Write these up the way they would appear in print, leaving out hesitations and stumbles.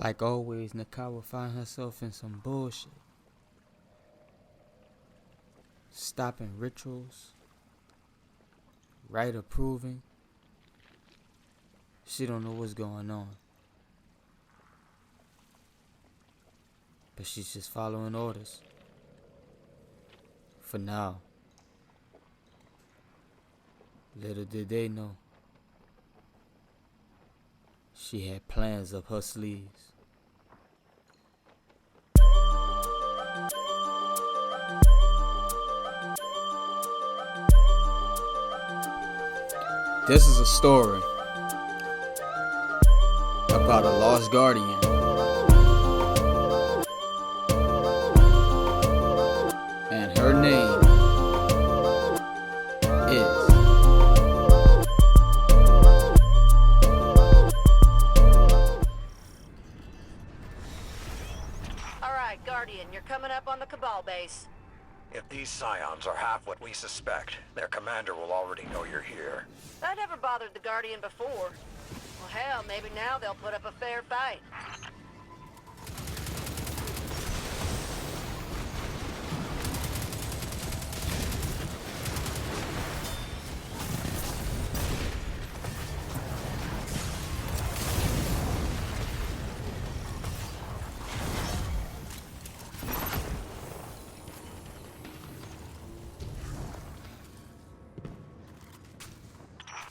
Like always, Nekowa find herself in some bullshit. Stopping rituals, right approving. She don't know what's going on. But she's just following orders. For now. Little did they know, she had plans up her sleeves. This is a story about a lost guardian and her name is Alright, Guardian, you're coming up on the Cabal base. If these Scions are half what we suspect, their commander will already know you're here. That never bothered the Guardian before. Well, hell, maybe now they'll put up a fair fight.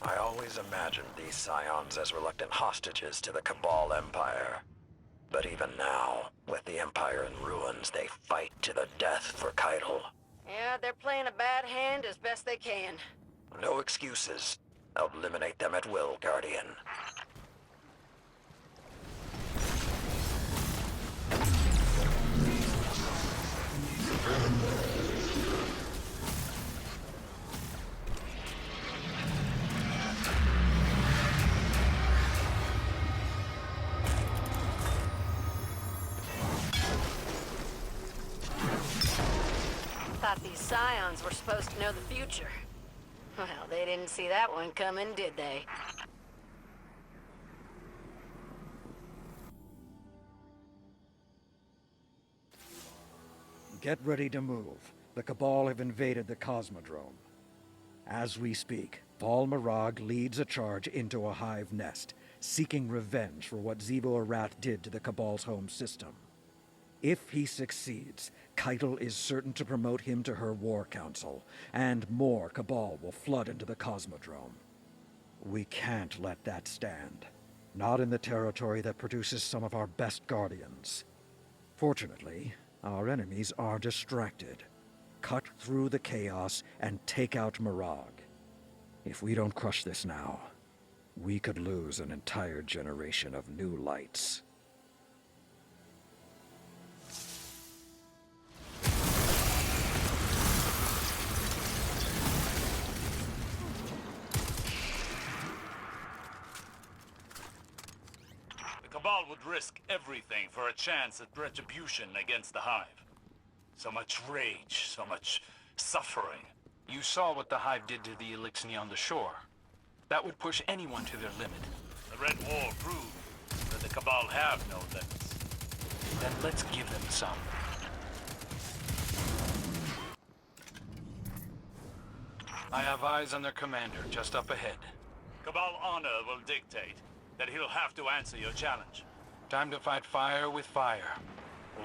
I always imagined these Scions as reluctant hostages to the Cabal Empire. But even now, with the Empire in ruins, they fight to the death for Keitel. Yeah, they're playing a bad hand as best they can. No excuses. Eliminate them at will, Guardian. Thought these Scions were supposed to know the future. Well, they didn't see that one coming, did they? Get ready to move. The Cabal have invaded the Cosmodrome. As we speak, Paul Mirag leads a charge into a hive nest, seeking revenge for what Zivo Arat did to the Cabal's home system. If he succeeds, Keitel is certain to promote him to her war council, and more Cabal will flood into the Cosmodrome. We can't let that stand. Not in the territory that produces some of our best guardians. Fortunately, our enemies are distracted. Cut through the chaos and take out Mirag. If we don't crush this now, we could lose an entire generation of new lights. The Cabal would risk everything for a chance at retribution against the Hive. So much rage, so much suffering. You saw what the Hive did to the Elixni on the shore. That would push anyone to their limit. The Red War proved that the Cabal have no limits. Then let's give them some. I have eyes on their commander, just up ahead. Cabal honor will dictate that he'll have to answer your challenge. Time to fight fire with fire.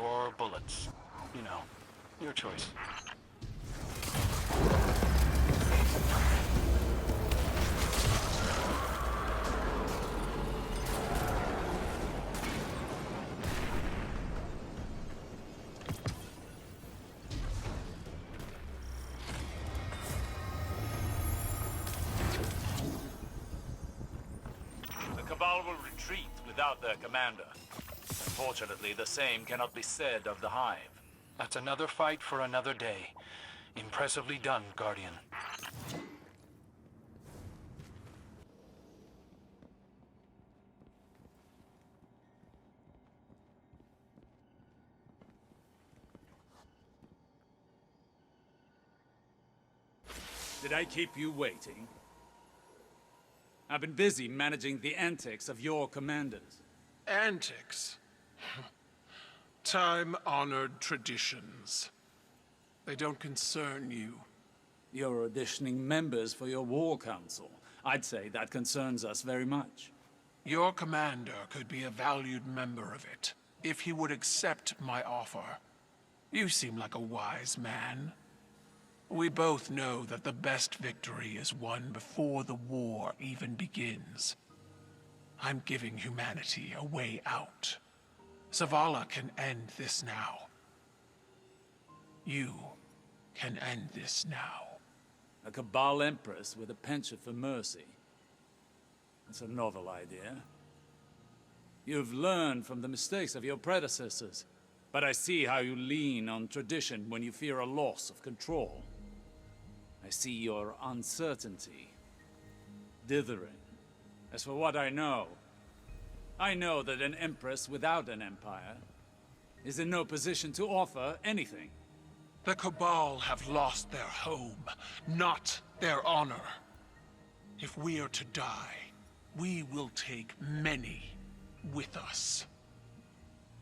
Or bullets. You know, your choice. The Cabal will retreat without their commander. Unfortunately, the same cannot be said of the Hive. That's another fight for another day. Impressively done, Guardian. Did I keep you waiting? I've been busy managing the antics of your commanders. Antics? Time-honored traditions. They don't concern you. You're auditioning members for your war council. I'd say that concerns us very much. Your commander could be a valued member of it, if he would accept my offer. You seem like a wise man. We both know that the best victory is won before the war even begins. I'm giving humanity a way out. Zavala can end this now. You can end this now. A Cabal Empress with a penchant for mercy. It's a novel idea. You've learned from the mistakes of your predecessors, but I see how you lean on tradition when you fear a loss of control. I see your uncertainty, dithering. As for what I know that an Empress without an empire is in no position to offer anything. The Cabal have lost their home, not their honor. If we are to die, we will take many with us.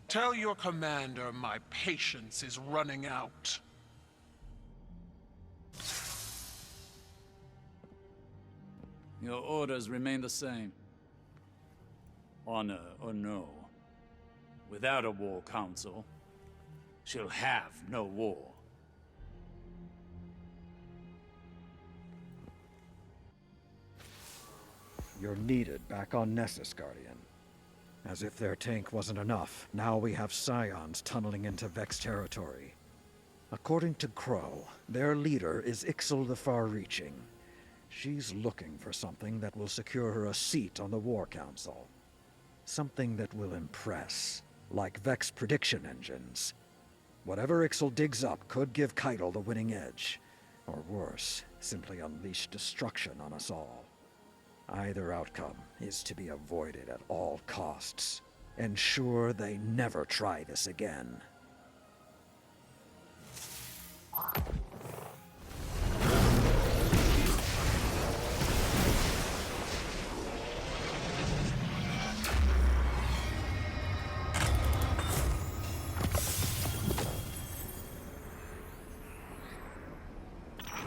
Tell your commander my patience is running out. Your orders remain the same. Honor or no, without a war council, she'll have no war. You're needed back on Nessus, Guardian. As if their tank wasn't enough, now we have Scions tunneling into Vex territory. According to Crow, their leader is Ixal the Far-Reaching. She's looking for something that will secure her a seat on the War Council. Something that will impress, like Vex prediction engines. Whatever Ixal digs up could give Keitel the winning edge. Or worse, simply unleash destruction on us all. Either outcome is to be avoided at all costs. Ensure they never try this again.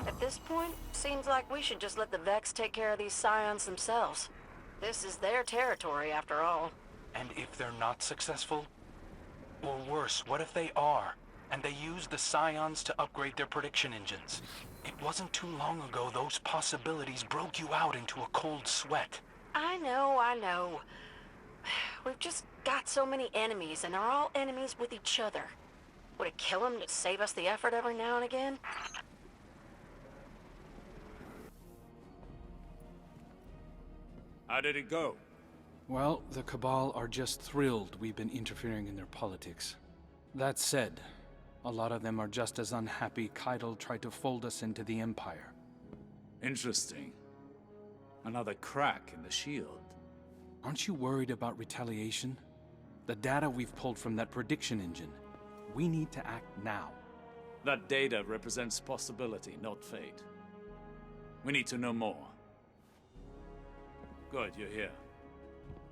At this point, seems like we should just let the Vex take care of these Scions themselves. This is their territory, after all. And if they're not successful? Or worse, what if they are, and they use the Scions to upgrade their prediction engines? It wasn't too long ago those possibilities broke you out into a cold sweat. I know. We've just got so many enemies, and they're all enemies with each other. Would it kill them to save us the effort every now and again? How did it go? Well, the Cabal are just thrilled we've been interfering in their politics. That said, a lot of them are just as unhappy Keitel tried to fold us into the Empire. Interesting. Another crack in the shield. Aren't you worried about retaliation? The data we've pulled from that prediction engine. We need to act now. That data represents possibility, not fate. We need to know more. Good, you're here.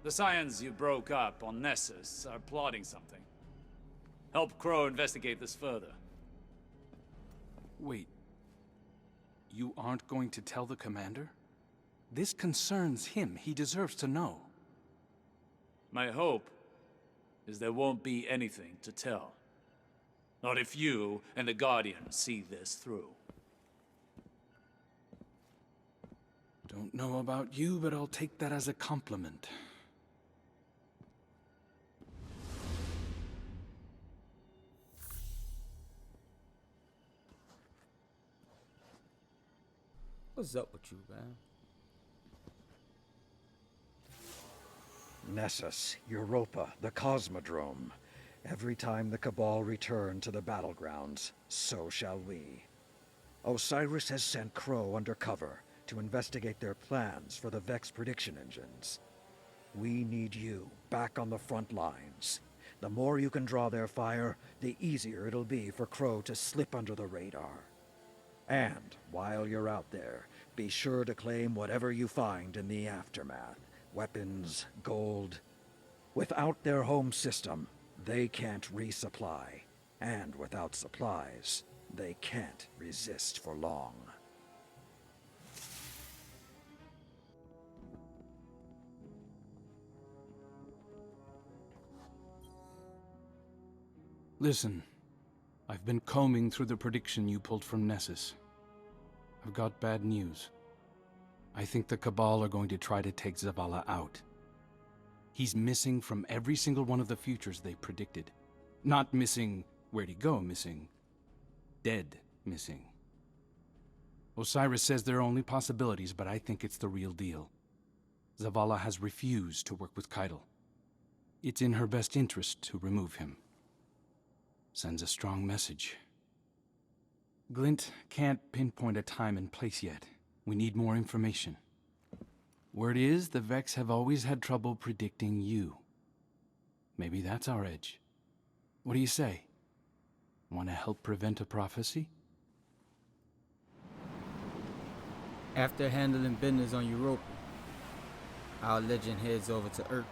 The Scions you broke up on Nessus are plotting something. Help Crow investigate this further. Wait. You aren't going to tell the commander? This concerns him. He deserves to know. My hope is there won't be anything to tell. Not if you and the Guardian see this through. Don't know about you, but I'll take that as a compliment. What's up with you, man? Nessus, Europa, the Cosmodrome. Every time the Cabal return to the battlegrounds, so shall we. Osiris has sent Crow undercover to investigate their plans for the Vex prediction engines. We need you back on the front lines. The more you can draw their fire, the easier it'll be for Crow to slip under the radar. And while you're out there, be sure to claim whatever you find in the aftermath. Weapons, gold. Without their home system, They can't resupply, and without supplies, they can't resist for long. Listen, I've been combing through the prediction you pulled from Nessus. I've got bad news. I think the Cabal are going to try to take Zavala out. He's missing from every single one of the futures they predicted. Not missing where'd he go missing. Dead missing. Osiris says there are only possibilities, but I think it's the real deal. Zavala has refused to work with Keitel. It's in her best interest to remove him. Sends a strong message. Glint can't pinpoint a time and place yet. We need more information. Word is, the Vex have always had trouble predicting you. Maybe that's our edge. What do you say? Want to help prevent a prophecy? After handling business on Europa, our legend heads over to Earth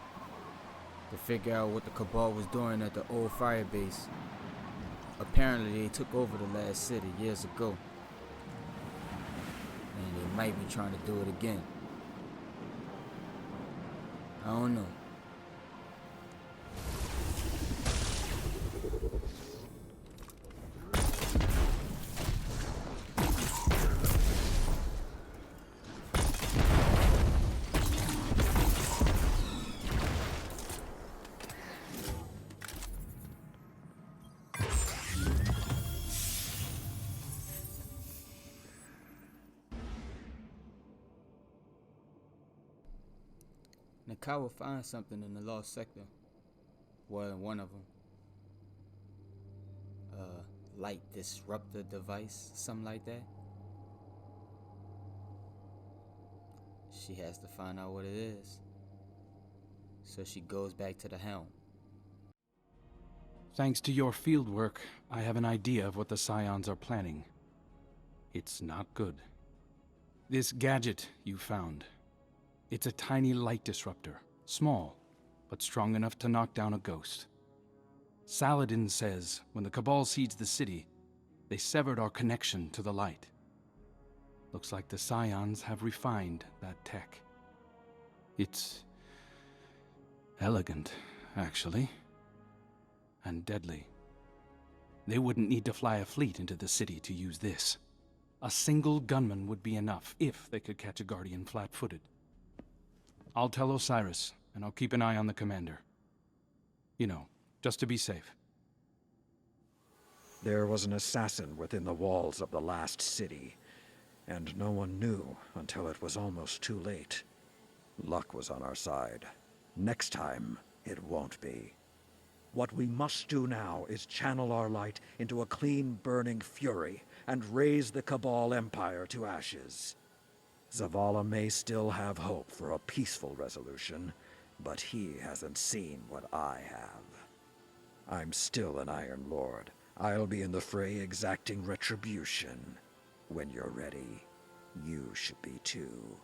to figure out what the Cabal was doing at the old fire base. Apparently they took over the last city years ago, and they might be trying to do it again. I don't know. Nekowa finds something in the lost sector. Well, one of them. Light disruptor device, something like that. She has to find out what it is. So she goes back to the helm. Thanks to your fieldwork, I have an idea of what the Scions are planning. It's not good. This gadget you found. It's a tiny light disruptor. Small, but strong enough to knock down a ghost. Saladin says when the Cabal seized the city, they severed our connection to the light. Looks like the Scions have refined that tech. It's elegant, actually. And deadly. They wouldn't need to fly a fleet into the city to use this. A single gunman would be enough if they could catch a Guardian flat-footed. I'll tell Osiris, and I'll keep an eye on the commander. You know, just to be safe. There was an assassin within the walls of the last city, and no one knew until it was almost too late. Luck was on our side. Next time, it won't be. What we must do now is channel our light into a clean burning fury and raise the Cabal Empire to ashes. Zavala may still have hope for a peaceful resolution, but he hasn't seen what I have. I'm still an Iron Lord. I'll be in the fray exacting retribution. When you're ready, you should be too.